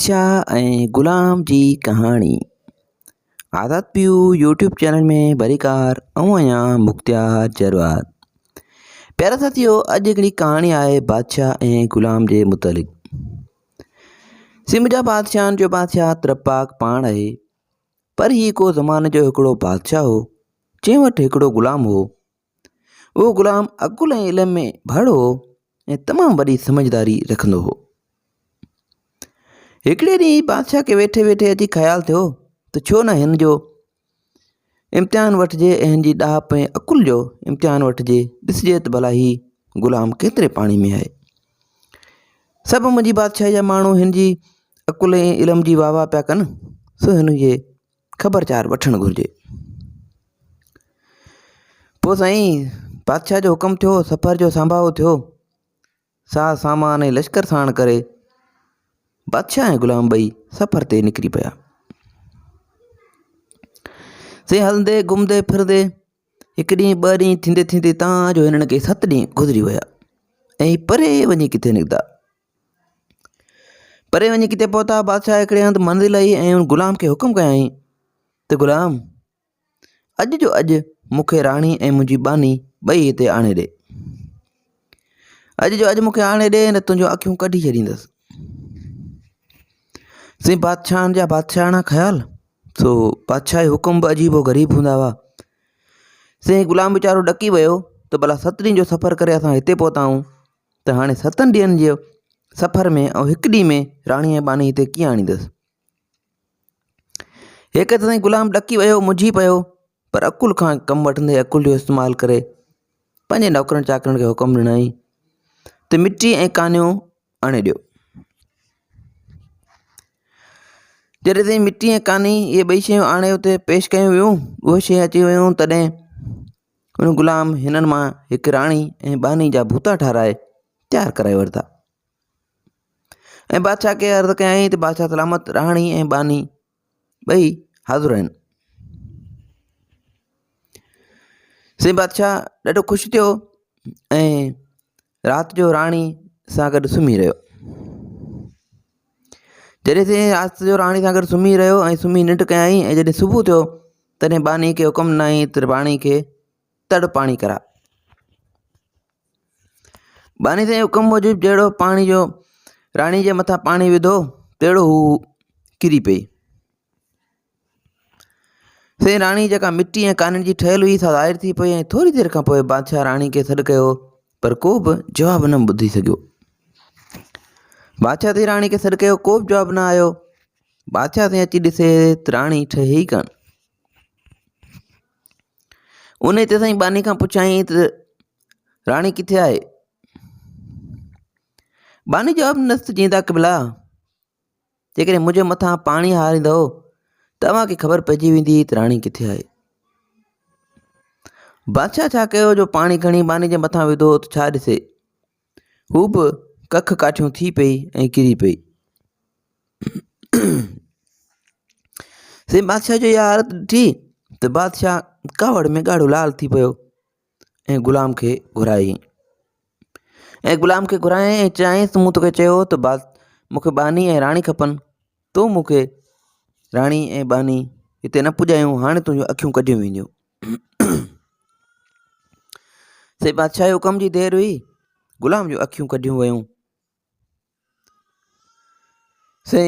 बादशाह ऐं ग़ुलाम जी कहाणी। आज़ाद पियू यूट्यूब चैनल में भरीकार ऐं आहियां मुख़्तियार जरवार। प्यारा साथियो, अॼु हिकिड़ी कहाणी आहे बादशाह ऐं ग़ुलाम जे मुतलिक़। सिम जा बादशाहनि जो बादशाह त्रपाक पाण आहे, पर हीउ को ज़माने जो हिकिड़ो बादशाह हो जंहिं वटि हिकिड़ो ग़ुलाम हो। उहो ग़ुलाम अकुल ऐं इल्म में भड़ हो ऐं तमामु वॾी समझदारी रखंदो हो। हिकिड़े ॾींहुं बादशाह खे वेठे वेठे अची ख़्यालु थियो त छो न हिन जो इम्तिहान वठिजे ऐं हिन जी ॾाप ऐं अकुल जो इम्तिहान वठिजे। ॾिसिजे त भला ही ग़ुलाम केतिरे पाणी में आहे। सभु मुंहिंजी बादशाह जा माण्हू हिन जी अकुल ऐं इल्म जी वाह वाह पिया कनि, सो हिन जे ख़बरचार वठणु घुरिजे। पोइ साईं बादशाह जो हुकुम थियो, सफ़र जो संभाउ थियो। साज़ सामान ऐं लश्कर साण करे बादशाह ऐं ग़ुलाम ॿई सफ़र ते निकिरी पिया। से हलंदे घुमंदे फिरंदे हिकु ॾींहुं ॿ ॾींहं थींदे थींदे जो हिननि खे 7 ॾींहं गुज़री विया। ऐं परे वञी किथे निकिता। परे वञी किथे पहुता। बादशाह हिकिड़े हंधि मंज़िल आई ऐं ग़ुलाम खे हुकुम कयईं त ग़ुलाम, अॼु जो अॼु मूंखे राणी ऐं मुंहिंजी बानी ॿई हिते आणे ॾे। अॼु जो अॼु मूंखे आणे ॾे, न तुंहिंजो अखियूं कढी छॾींदसि। से बादशाहनि जा बादशाहाणा ख़्याल, सो बादशाह जो हुकुम बि अजीबो ग़रीब हूंदा हुआ। से ग़ुलाम वीचारो ॾकी वियो त भला 7 ॾींहं जो सफ़र करे असां हिते पहुताऊं त हाणे 7 ॾींहंनि जो सफ़र में ऐं हिकु ॾींहं में राणी ऐं बानी हिते कीअं आणींदसि। हिकु त साईं ग़ुलाम ॾकी वियो, मुंझी पियो, पर अकुल खां कमु वठंदे अकुल जो इस्तेमालु करे पंहिंजे नौकरनि चाकरनि खे हुकुम ॾिनई त मिटी ऐं कानियूं आणे ॾियो। जॾहिं ताईं मिटी ऐं कानी इहे ॿई शयूं आणे उते पेश कयूं वियूं, उहे शयूं अची वियूं, तॾहिं उन ग़ुलाम हिननि मां हिकु राणी ऐं बानी जा भूता ठाराए तयारु कराए वरिता। ऐं बादशाह खे अर्ज़ु कयईं त बादशाह सलामत, राणी ऐं बानी ॿई हाज़ुर आहिनि। से बादशाह ॾाढो ख़ुशि थियो ऐं राति जो राणी सां गॾु सुम्ही रहियो। जॾहिं से राति जो राणी सां गॾु सुम्ही रहियो ऐं सुम्ही निंड कयईं, ऐं जॾहिं सुबुह थियो तॾहिं बानी खे हुकुम ॾिनई त राणी खे तड़ पाणी करा। बानी जे हुकुम मूजिबि जहिड़ो पाणी जो राणी जे मथां पाणी विधो, तहिड़ो हू किरी पई। से राणी जेका मिटी ऐं काननि जी ठहियल हुई सा ज़ाहिर थी पई। ऐं थोरी देरि खां पोइ बादशाह राणी खे सॾु कयो, पर को बि जवाबु न ॿुधी सघियो। बादशाह ते राणी खे सॾु कयो, को बि जवाबु न आयो। बादशाह ते अची ॾिसे त राणी ठहे ई कान। उन ते साईं बानी खां पुछाईं त राणी किथे आहे। बानी जवाबु न चईंदा क़िबला, जेकॾहिं मुंहिंजे मथां पाणी हारींदव तव्हांखे ख़बर पइजी वेंदी त राणी किथे आहे। बादशाह छा कयो, जो पाणी खणी बानी जे मथां विधो त छा ॾिसे, हू बि कख काठियूं थी पई ऐं किरी पई। से बादशाह जो इहा हालत ॾिठी त बादशाह कावड़ में ॻाढ़ो लाल थी पियो ऐं ग़ुलाम खे घुरायईं। ऐं ग़ुलाम खे घुरायईं ऐं चयाईंसि, मूं तोखे चयो त मूंखे बानी ऐं राणी खपनि, तो मूंखे राणी ऐं बानी हिते न पुॼायूं, हाणे तुंहिंजूं अखियूं कढियूं वेंदियूं। से बादशाह जे हुकुम जी देरि हुई, ग़ुलाम जूं अखियूं कढियूं वियूं। से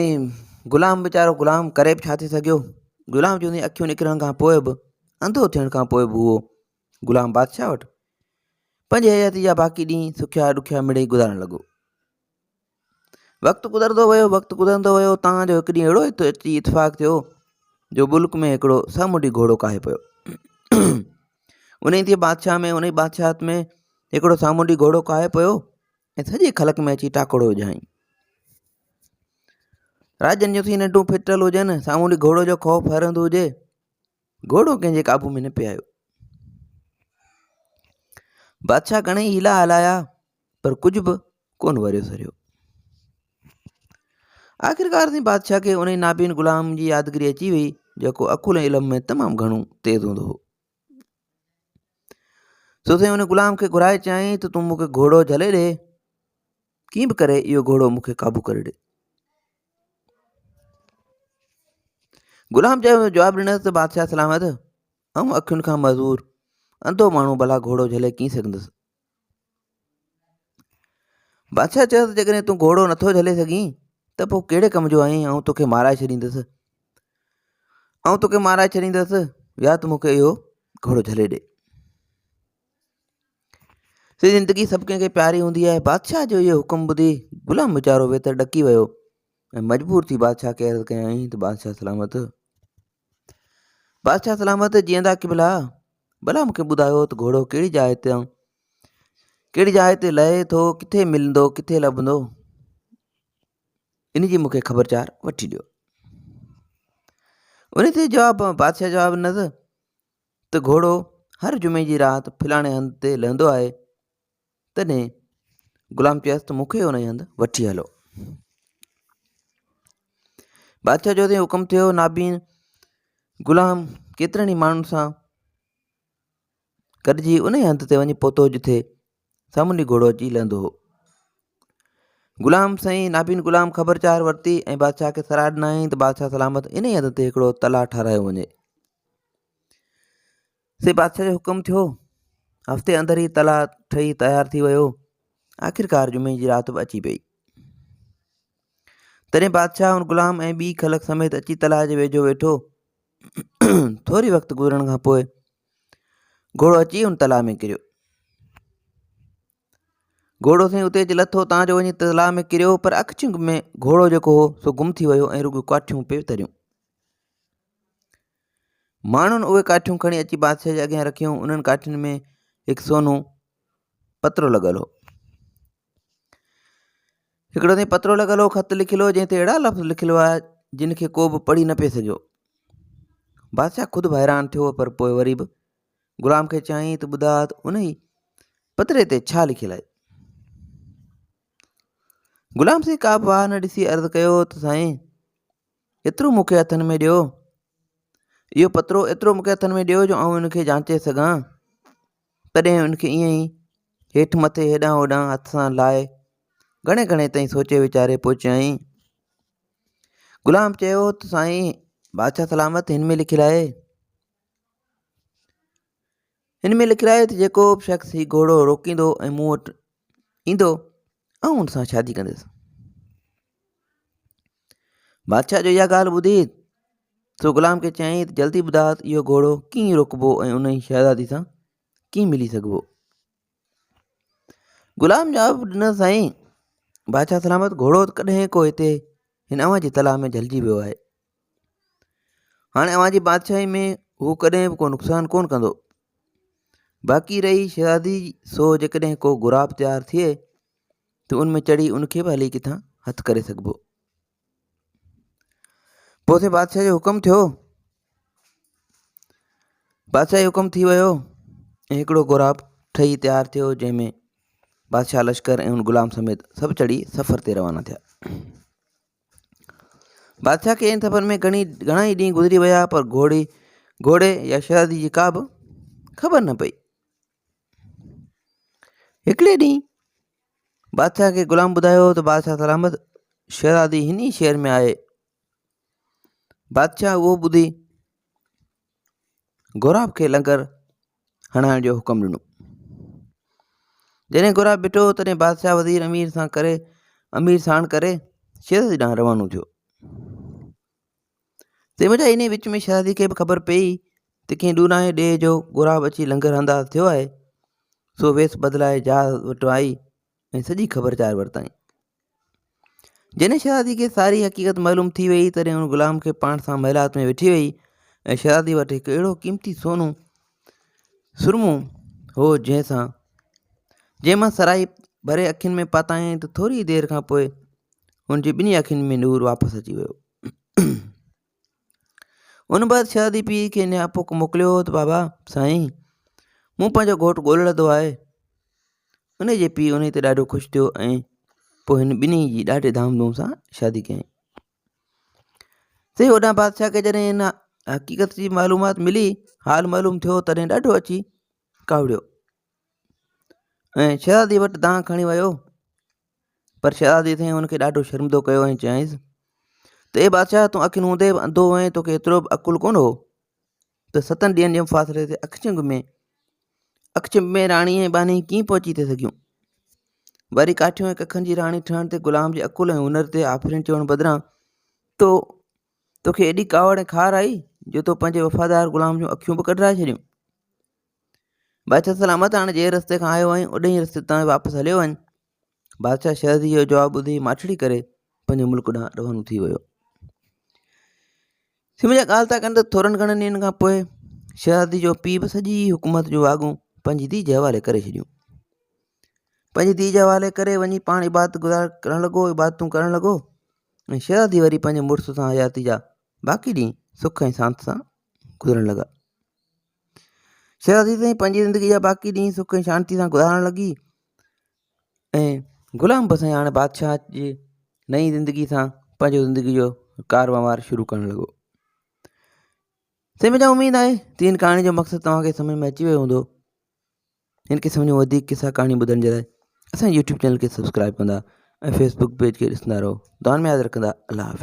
ग़ुलाम वीचारो ग़ुलाम करे बि छा थी सघियो। ग़ुलाम जूं अखियूं निकिरण खां पोइ बि, अंधो थियण खां पोइ बि उहो ग़ुलाम बादशाह वटि पंहिंजे हयाती जा बाक़ी ॾींहं सुखिया ॾुखिया मिड़ई गुज़ारण लॻो। वक़्तु गुज़रंदो वियो। तव्हांजो हिकु ॾींहुं अहिड़ो अची इतफ़ाक़ थियो जो मुल्क में हिकिड़ो सामुंडी घोड़ो काहे पियो। उन ते बादशाहत में हिकिड़ो सामुंडी घोड़ो काहे पियो ऐं सॼे ख़लक में अची टाकड़ो विझाईं। राजनि जूं थी नंढूं फिटल हुजनि, सामुंडी घोड़ो जो ख़ौफ़ हरंदो हुजे, घोड़ो कंहिंजे क़ाबू में न पिए आयो। बादशाह घणेई हीला हलाया, पर कुझु बि कोन वरियो सरियो। आख़िरकार से बादशाह खे उन नाबीन ग़ुलाम जी यादगिरी अची वई, जेको अकुल ऐं इल्म में तमामु घणो तेज़ हूंदो हो। सो से उन ग़ुलाम खे घुराए चयाईं त तूं मूंखे घोड़ो झले ॾे, कीअं बि करे इहो घोड़ो मूंखे क़ाबू करे ॾे। गुलाम जवाबु ॾिनसि त बादशाह सलामत, अखियुनि खां मज़ूर अंधो माण्हू भला घोड़ो झले कीअं सघंदुसि। बादशाह चयोसि, जेकॾहिं तूं घोड़ो नथो झले सघीं त पोइ कहिड़े कम जो आहीं? तोखे माराए छॾींदुसि, या त मूंखे इहो घोड़ो झले ॾे। से ज़िंदगी सभु कंहिंखे प्यारी हूंदी आहे। बादशाह जो इहो हुकुम ॿुधी गुलाम वीचारो वेतर ॾकी वियो ऐं मजबूर थी बादशाह खे अर्ज़ु कयईं त बादशाह सलामत, जीअंदा की भला मूंखे ॿुधायो त घोड़ो कहिड़ी जाइ ते लहे थो, किथे मिलंदो, किथे लभंदो, इन जी मूंखे ख़बरचार वठी ॾियो। उन ते बादशाह जवाबु ॾिनसि त घोड़ो हर जुमे जी राति फलाणे हंध ते लहंदो आहे। तॾहिं गुलाम चयसि त मूंखे उन हंधि वठी हलो। बादशाह जो हुकुम थियो। नाबीन गुलाम केतिरनि ई माण्हुनि सां गॾिजी उन हंध ते वञी पहुतो जिथे सामुंडी घोड़ो अची लहंदो हो। नाबीन गुलाम ख़बरचार वरिती ऐं बादशाह खे सराह ॾिनाई त बादशाह सलामत इन हंध ते हिकिड़ो तलाउ ठारायो वञे। से बादशाह जो हुकुम थियो। हफ़्ते अंदरि ई तलाउ ठही तयारु थी वियो। आख़िरकार जुमे जी राति बि अची पई। तॾहिं बादशाह उन गुलाम ऐं ॿी ख़लक समेत अची तलाउ जे वेझो वेठो। थोरी वक़्तु गुज़रण खां पोइ घोड़ो अची उन तलाउ में किरियो। घोड़ो साईं उते अची लथो, जो वञी तलाउ में किरियो, पर अखियुनि में घोड़ो जेको हो सो गुम थी वियो ऐं रुॻो काठियूं पिए तरियूं। माण्हुनि उहे काठियूं खणी अची बादशाह जे अॻियां रखियूं। उन्हनि काठियुनि में हिकु सोनो पत्रो लॻल हो। हिकिड़ो ते पत्रो लॻल हो, ख़त लिखियलु हो, जंहिं ते अहिड़ा लफ़्ज़ लिखियलु हुआ जिन खे को बि पढ़ी न पिए सघियो। बादशाह ख़ुदि हैरान थियो, पर पोइ वरी बि गुलाम खे चयईं त ॿुधा त उन ई पत्रे ते छा लिखियलु आहे। गुलाम साईं का बि वाह न ॾिसी अर्ज़ु कयो त साईं, एतिरो मूंखे हथनि में ॾियो, इहो पत्रो एतिरो मूंखे हथनि में ॾियो जो आउं इनखे जांचे सघां। तॾहिं उनखे ईअं ई हेठि मथे हेॾां होॾां हथ सां लाहे घणे ताईं सोचे वीचारे पोइ चयईं। गुलाम चयो त साईं बादशाह सलामत, हिन में लिखियलु आहे त जेको बि शख़्स ही घोड़ो रोकींदो ऐं मूं वटि ईंदो ऐं हुन सां शादी कंदुसि। बादशाह जो इहा ॻाल्हि ॿुधी सो गुलाम खे चयईं त जल्दी ॿुधा त इहो घोड़ो कीअं रोकबो ऐं उन जी शहज़ादी सां कीअं मिली सघिबो। गुलाम जवाबु ॾिनो, साईं बादशाह सलामत, घोड़ो त कॾहिं को हिते हिन अव्हां जी तलाउ में झलिजी वियो आहे। हाणे अव्हां जी बादशाही में हू कॾहिं बि को नुक़सानु कोन कंदो। बाक़ी रही शहज़ादी, सो जेकॾहिं को गुराब तयारु थिए त उन में चढ़ी उनखे बि हली किथां हथु करे सघिबो। पोइ ते बादशाह जो हुकुम थियो। बादशाह जो हुकुम थी वियो ऐं हिकिड़ो गुराब ठही तयारु थियो, जंहिंमें बादशाह लश्कर ऐं उन गुलाम समेत सभु चढ़ी सफ़र ते रवाना थिया। बादशाह खे इन सफ़र में घणा ई ॾींहं गुज़री विया, पर घोड़े या शहज़ादी जी का बि ख़बर न पई। हिकिड़े ॾींहुं बादशाह खे गुलाम ॿुधायो त बादशाह सलामत, शहज़ादी हिन ई शहर में आहे। बादशाह उहो ॿुधी गुराब खे लंगर हणाइण जो हुकुम ॾिनो। जॾहिं गुराब ॿिठो, तॾहिं बादशाह वज़ीर अमीर साण करे शहज़ादी ॾांहुं रवानो थियो। तंहिंमहिल इन विच में शहज़ादी खे बि ख़बर पई त कंहिं ॾूरांहें ॾे जो गुराब अची लंगर हंदा थियो आहे। सो वेस बदिलाए जहाज़ वटि आई ऐं सॼी ख़बरचार वरिताई। जॾहिं शहज़ादी खे सारी हक़ीक़त मालूम थी वई, तॾहिं उन गुलाम खे पाण सां महिलात में वेठी वई ऐं शहज़ादी वटि हिकु अहिड़ो क़ीमती सोनो सुरमो हो जंहिं मां सराई भरे अखियुनि में पाताईं त थोरी देरि खां पोइ हुनजी ॿिन्ही अखियुनि में नूर वापसि अची वियो। उन बाद शहज़ादी पीउ खे न्यापोक मोकिलियो त बाबा साईं, मूं पंहिंजो घोटु ॻोल्हंदो आहे। उन जे पीउ उन ते ॾाढो ख़ुशि थियो ऐं पोइ हिन ॿिन्ही जी ॾाढे धामधूम सां शादी कयईं। से होॾां बादशाह खे जॾहिं हिन हक़ीक़त जी मालूमात मिली, हाल मालूम थियो, तॾहिं ॾाढो अची कावड़ियो ऐं शहज़ादी वटि दांहुं खणी वियो। पर शहज़ादी साईं हुनखे ॾाढो शर्मिंदो कयो ऐं चयईंसि त ए बादशाह तूं अखियुनि हूंदे बि अंधो हुएं, तोखे एतिरो बि अकुलु कोन हो त 7 ॾींहंनि जे मुफ़ासिले ते अक्षिंब में राणी ऐं बानी कीअं पहुची थिए सघियूं। वरी काठियूं ऐं कखनि जी राणी ठहण ते ग़ुलाम जे अकुल ऐं हुनर ते आफ़रीन चवण बदिरां तोखे एॾी कावड़ ऐं खार आई जो तो पंहिंजे वफ़ादार ग़ुलाम जूं अखियूं बि कढराए छॾियूं। बादशाह सलामत, हाणे जंहिं रस्ते खां आयो आहीं ओॾे ई रस्ते तां वापसि हलियो वञ। बादशाह शहज़ादी जो जवाबु ॿुधी माछड़ी करे पंहिंजे मुल्क ॾांहुं रवानो थी वियो। सिमजा ॻाल्हि था कनि त थोरनि घणनि ॾींहंनि खां पोइ शहज़ादी जो पीउ बि सॼी हुकूमत जूं वाॻूं पंहिंजी धीउ जे हवाले करे छॾियूं। पंहिंजी धीउ जे हवाले करे वञी पाण इबादतूं करणु लॻो ऐं शहज़ादी वरी पंहिंजे मुड़ुस सां हयाती जा बाक़ी ॾींहं सुख ऐं शांति सां गुज़रण लॻा। शहज़ादी साईं पंहिंजी ज़िंदगी जा बाक़ी ॾींहं सुख ऐं शांती सां गुज़ारण लॻी ऐं ग़ुलाम बि साईं हाणे बादशाह जी नई ज़िंदगी सां पंहिंजो ज़िंदगी जो कारवार शुरू करणु लॻो। मुंहिंजा उमेदु आहे त हिन कहाणी जो मक़सदु तव्हांखे सम्झ में अची वियो हूंदो। हिन क़िस्म जूं वधीक किसा कहाणी ॿुधण जे लाइ असांजे यूट्यूब चैनल खे सब्सक्राइब कंदा ऐं फेसबुक पेज खे ॾिसंदा रहो। दुआनि में यादि रखंदा। अल्लाह हाफ़िज़।